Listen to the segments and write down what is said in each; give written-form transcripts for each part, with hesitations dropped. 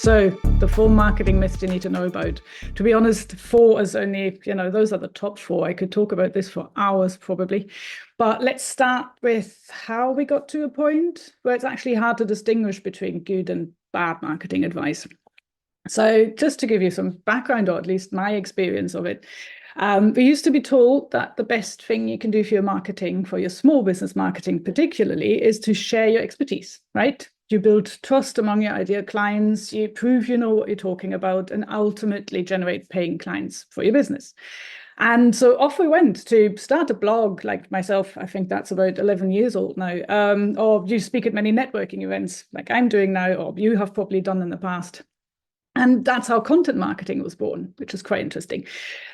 So the 4 marketing myths you need to know about. To be honest, 4 is only, those are the top 4. I could talk about this for hours probably. But let's start with how we got to a point where it's actually hard to distinguish between good and bad marketing advice. So just to give you some background, or at least my experience of it, we used to be told that the best thing you can do for your marketing, for your small business marketing particularly, is to share your expertise, right? You build trust among your ideal clients, you prove you know what you're talking about, and ultimately generate paying clients for your business. And so off we went to start a blog, like myself. I think that's about 11 years old now. Or you speak at many networking events like I'm doing now, or you have probably done in the past. And that's how content marketing was born, which is quite interesting.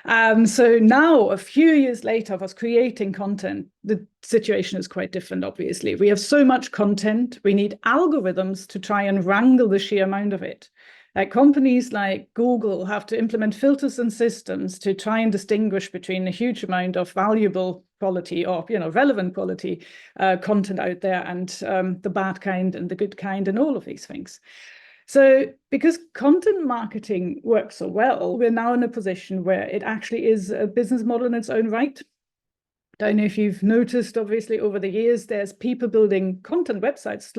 So now, a few years later, of us creating content, the situation is quite different, obviously. We have so much content, we need algorithms to try and wrangle the sheer amount of it. Like companies like Google have to implement filters and systems to try and distinguish between a huge amount of valuable quality or relevant quality content out there and the bad kind and the good kind and all of these things. So because content marketing works so well, we're now in a position where it actually is a business model in its own right. Don't know if you've noticed, obviously, over the years, there's people building content websites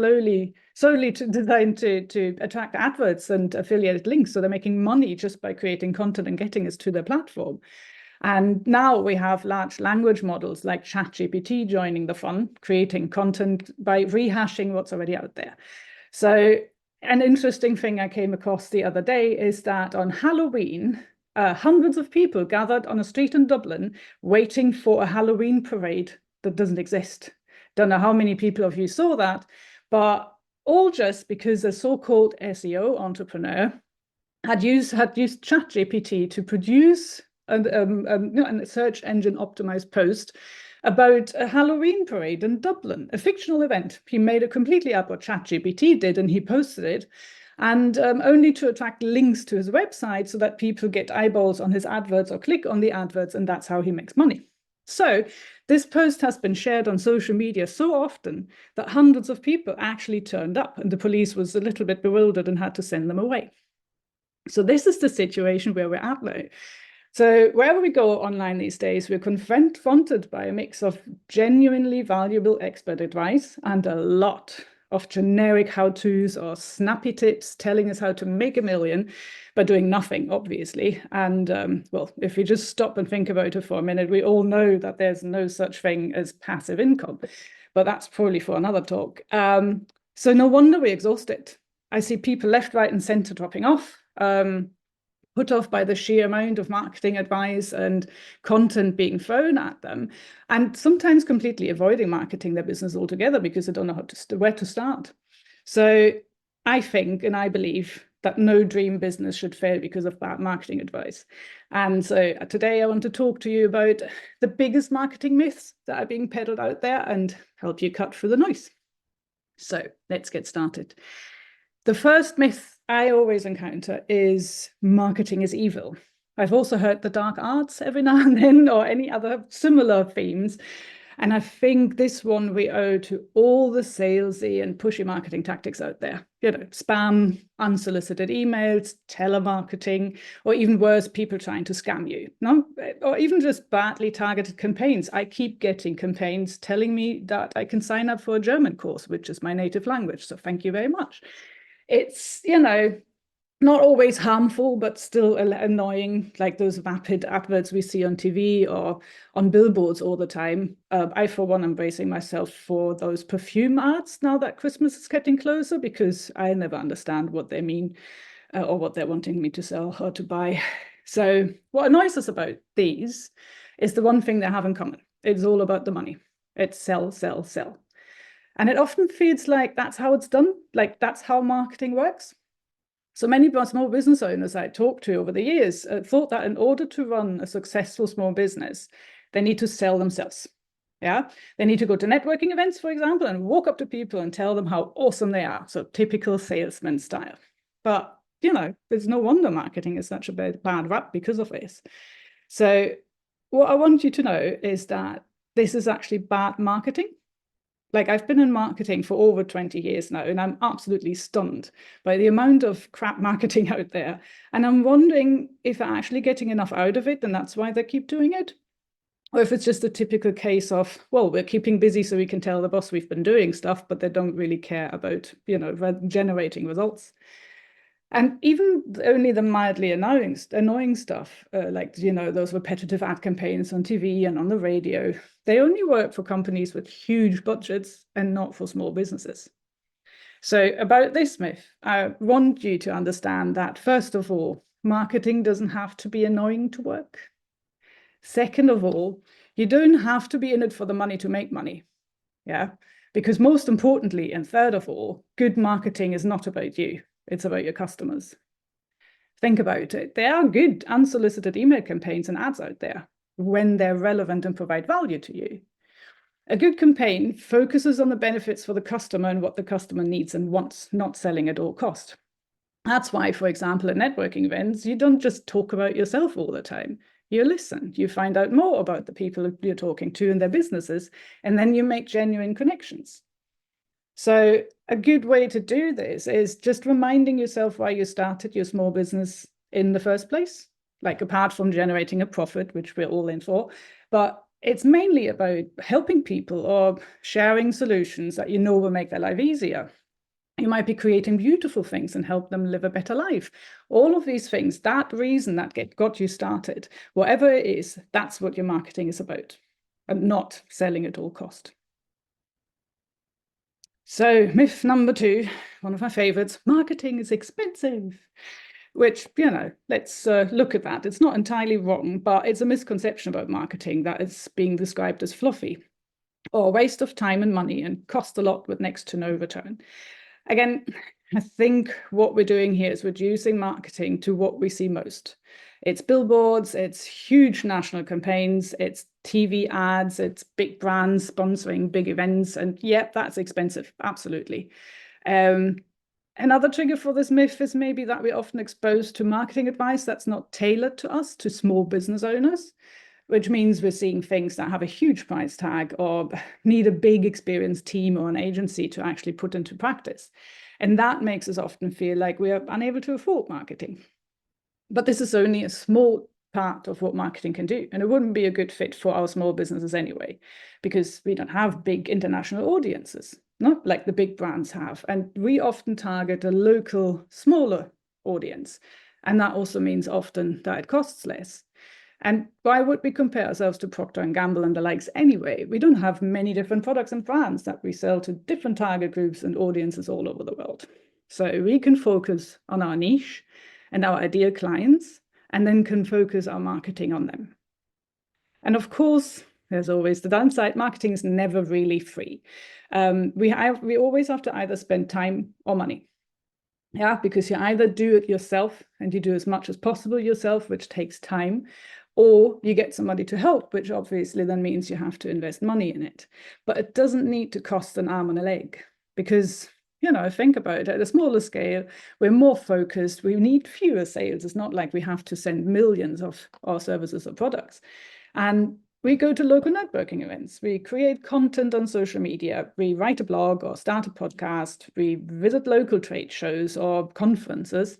solely designed to attract adverts and affiliated links. So they're making money just by creating content and getting us to their platform. And now we have large language models like ChatGPT joining the fun, creating content by rehashing what's already out there. So an interesting thing I came across the other day is that on Halloween, hundreds of people gathered on a street in Dublin waiting for a Halloween parade that doesn't exist. Don't know how many people of you saw that, but all just because a so-called SEO entrepreneur had used ChatGPT to produce a search engine optimized post about a Halloween parade in Dublin, a fictional event. He made it completely up what ChatGPT did, and he posted it, and only to attract links to his website so that people get eyeballs on his adverts or click on the adverts, and that's how he makes money. So this post has been shared on social media so often that hundreds of people actually turned up, and the police was a little bit bewildered and had to send them away. So this is the situation where we're at now. So wherever we go online these days, we're confronted by a mix of genuinely valuable expert advice and a lot of generic how-tos or snappy tips telling us how to make a million by doing nothing, obviously. And well, if we just stop and think about it for a minute, we all know that there's no such thing as passive income, but that's probably for another talk. So no wonder we're exhausted. I see people left, right, and center dropping off. Put off by the sheer amount of marketing advice and content being thrown at them, and sometimes completely avoiding marketing their business altogether because they don't know where to start. So I think, and I believe, that no dream business should fail because of bad marketing advice. And so today I want to talk to you about the biggest marketing myths that are being peddled out there and help you cut through the noise. So let's get started. The first myth I always encounter is marketing is evil. I've also heard the dark arts every now and then, or any other similar themes. And I think this one we owe to all the salesy and pushy marketing tactics out there. Spam, unsolicited emails, telemarketing, or even worse, people trying to scam you. No? Or even just badly targeted campaigns. I keep getting campaigns telling me that I can sign up for a German course, which is my native language. So thank you very much. It's, not always harmful, but still annoying, like those vapid adverts we see on TV or on billboards all the time. I, for one, am bracing myself for those perfume ads now that Christmas is getting closer, because I never understand what they mean or what they're wanting me to sell or to buy. So what annoys us about these is the one thing they have in common. It's all about the money. It's sell, sell, sell. And it often feels like that's how it's done, like that's how marketing works. So many small business owners I talked to over the years thought that in order to run a successful small business, they need to sell themselves. Yeah, they need to go to networking events, for example, and walk up to people and tell them how awesome they are. So typical salesman style. But, there's no wonder marketing is such a bad rap because of this. So what I want you to know is that this is actually bad marketing. Like I've been in marketing for over 20 years now, and I'm absolutely stunned by the amount of crap marketing out there. And I'm wondering if they're actually getting enough out of it, and that's why they keep doing it. Or if it's just a typical case of, well, we're keeping busy so we can tell the boss we've been doing stuff, but they don't really care about, generating results. And even only the mildly annoying stuff, those repetitive ad campaigns on TV and on the radio, they only work for companies with huge budgets and not for small businesses. So about this myth, I want you to understand that, first of all, marketing doesn't have to be annoying to work. Second of all, you don't have to be in it for the money to make money. Yeah. Because most importantly, and third of all, good marketing is not about you. It's about your customers. Think about it. There are good unsolicited email campaigns and ads out there when they're relevant and provide value to you. A good campaign focuses on the benefits for the customer and what the customer needs and wants, not selling at all cost. That's why, for example, at networking events, you don't just talk about yourself all the time. You listen, you find out more about the people you're talking to and their businesses, and then you make genuine connections. So a good way to do this is just reminding yourself why you started your small business in the first place, like apart from generating a profit, which we're all in for, but it's mainly about helping people or sharing solutions that you know will make their life easier. You might be creating beautiful things and help them live a better life. All of these things, that reason that got you started, whatever it is, that's what your marketing is about, and not selling at all cost. So myth number 2, one of my favorites, marketing is expensive, which, let's look at that. It's not entirely wrong, but it's a misconception about marketing that is being described as fluffy or a waste of time and money and cost a lot with next to no return. Again, I think what we're doing here is reducing marketing to what we see most. It's billboards, it's huge national campaigns, it's TV ads, it's big brands sponsoring big events. And yep, that's expensive, absolutely. Another trigger for this myth is maybe that we're often exposed to marketing advice that's not tailored to us, to small business owners, which means we're seeing things that have a huge price tag or need a big experienced team or an agency to actually put into practice. And that makes us often feel like we are unable to afford marketing. But this is only a small part of what marketing can do. And it wouldn't be a good fit for our small businesses anyway, because we don't have big international audiences, not like the big brands have. And we often target a local, smaller audience. And that also means often that it costs less. And why would we compare ourselves to Procter & Gamble and the likes anyway? We don't have many different products and brands that we sell to different target groups and audiences all over the world. So we can focus on our niche and our ideal clients, and then can focus our marketing on them. And of course, there's always the downside. Marketing is never really free. We always have to either spend time or money. Yeah, because you either do it yourself and you do as much as possible yourself, which takes time, or you get somebody to help, which obviously then means you have to invest money in it. But it doesn't need to cost an arm and a leg, because think about it, at a smaller scale, we're more focused, we need fewer sales. It's not like we have to send millions of our services or products. And we go to local networking events, we create content on social media, we write a blog or start a podcast, we visit local trade shows or conferences,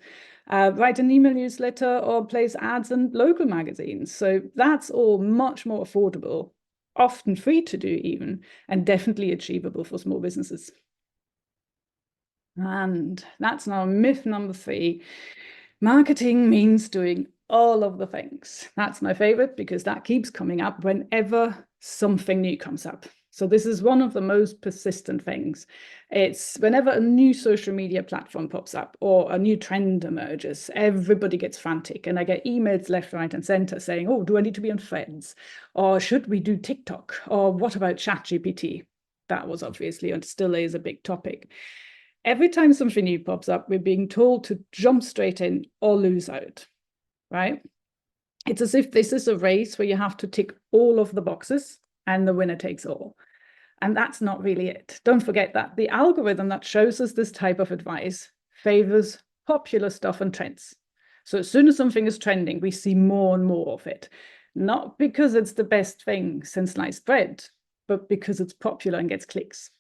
write an email newsletter or place ads in local magazines. So that's all much more affordable, often free to do even, and definitely achievable for small businesses. And that's now myth number 3. Marketing means doing all of the things. That's my favorite because that keeps coming up whenever something new comes up. So this is one of the most persistent things. It's whenever a new social media platform pops up or a new trend emerges, everybody gets frantic. And I get emails left, right, and center saying, oh, do I need to be on Threads? Or should we do TikTok? Or what about ChatGPT? That was obviously and still is a big topic. Every time something new pops up, we're being told to jump straight in or lose out, right? It's as if this is a race where you have to tick all of the boxes and the winner takes all. And that's not really it. Don't forget that the algorithm that shows us this type of advice favors popular stuff and trends. So as soon as something is trending, we see more and more of it. Not because it's the best thing since sliced bread, but because it's popular and gets clicks.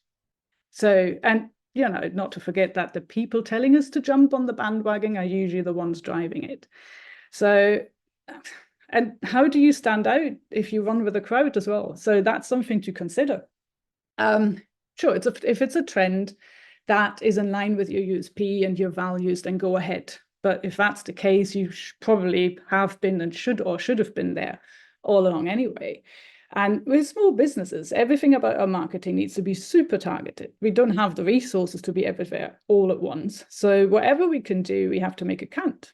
So, and not to forget that the people telling us to jump on the bandwagon are usually the ones driving it. So, and how do you stand out if you run with the crowd as well? So that's something to consider. Sure, if it's a trend that is in line with your USP and your values, then go ahead. But if that's the case, you probably have been and should have been there all along anyway. And with small businesses, everything about our marketing needs to be super targeted. We don't have the resources to be everywhere all at once. So whatever we can do, we have to make it count.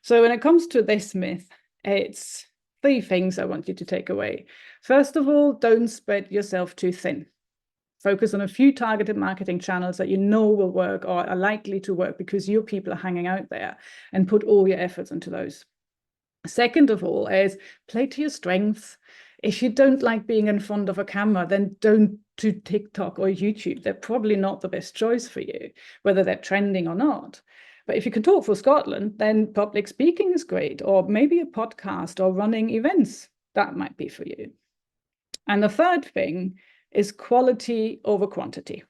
So when it comes to this myth, it's 3 things I want you to take away. First of all, don't spread yourself too thin. Focus on a few targeted marketing channels that you know will work or are likely to work because your people are hanging out there, and put all your efforts into those. Second of all is play to your strengths. If you don't like being in front of a camera, then don't do TikTok or YouTube. They're probably not the best choice for you, whether they're trending or not. But if you can talk for Scotland, then public speaking is great, or maybe a podcast or running events. That might be for you. And the third thing is quality over quantity.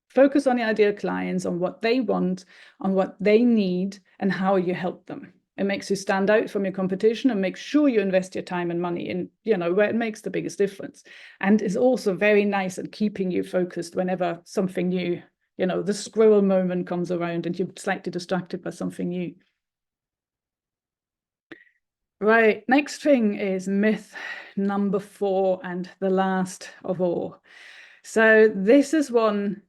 Focus on your ideal clients, on what they want, on what they need, and how you help them. It makes you stand out from your competition, and make sure you invest your time and money in, where it makes the biggest difference. And is also very nice at keeping you focused whenever something new, the squirrel moment comes around and you're slightly distracted by something new. Right, next thing is myth number 4, and the last of all. So this is one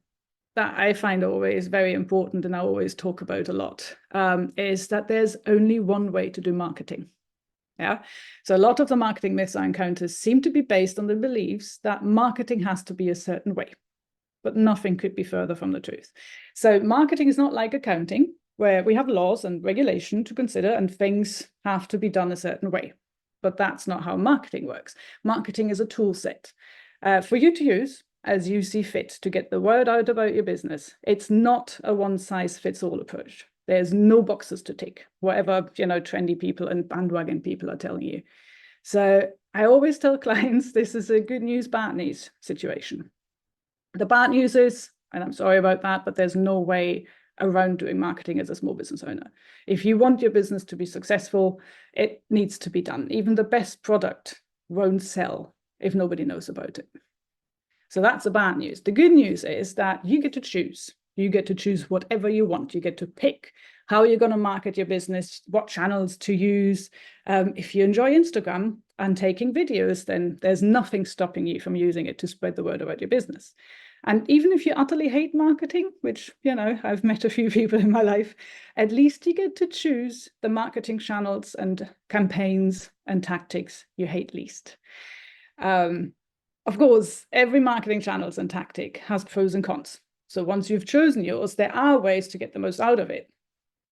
that I find always very important, and I always talk about a lot, is that there's only one way to do marketing. Yeah. So a lot of the marketing myths I encounter seem to be based on the beliefs that marketing has to be a certain way, but nothing could be further from the truth. So marketing is not like accounting, where we have laws and regulation to consider and things have to be done a certain way. But that's not how marketing works. Marketing is a tool set for you to use as you see fit to get the word out about your business. It's not a one-size-fits-all approach. There's no boxes to tick, whatever trendy people and bandwagon people are telling you. So I always tell clients this is a good news, bad news situation. The bad news is, and I'm sorry about that, but there's no way around doing marketing as a small business owner. If you want your business to be successful, it needs to be done. Even the best product won't sell if nobody knows about it. So that's the bad news. The good news is that you get to choose. You get to choose whatever you want. You get to pick how you're going to market your business, what channels to use. If you enjoy Instagram and taking videos, then there's nothing stopping you from using it to spread the word about your business. And even if you utterly hate marketing, which, I've met a few people in my life, at least you get to choose the marketing channels and campaigns and tactics you hate least. Of course, every marketing channel and tactic has pros and cons. So once you've chosen yours, there are ways to get the most out of it.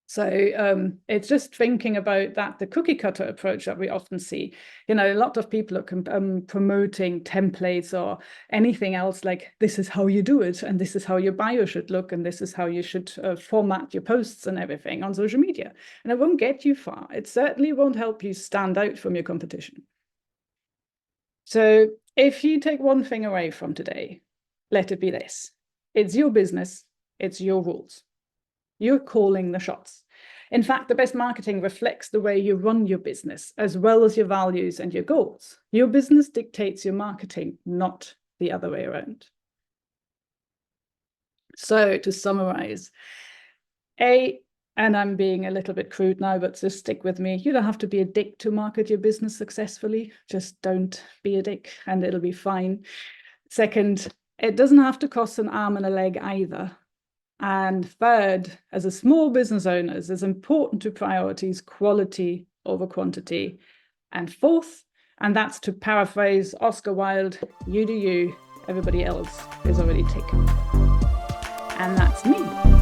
So it's just thinking about that, the cookie cutter approach that we often see. A lot of people are promoting templates or anything else like this is how you do it, and this is how your bio should look, and this is how you should format your posts and everything on social media. And it won't get you far. It certainly won't help you stand out from your competition. So if you take one thing away from today, let it be this. It's your business. It's your rules. You're calling the shots. In fact, the best marketing reflects the way you run your business, as well as your values and your goals. Your business dictates your marketing, not the other way around. So to summarize, and I'm being a little bit crude now, but just stick with me. You don't have to be a dick to market your business successfully. Just don't be a dick and it'll be fine. Second, it doesn't have to cost an arm and a leg either. And third, as a small business owners, it's important to prioritize quality over quantity. And fourth, and that's to paraphrase Oscar Wilde, you do you, everybody else is already taken. And that's me.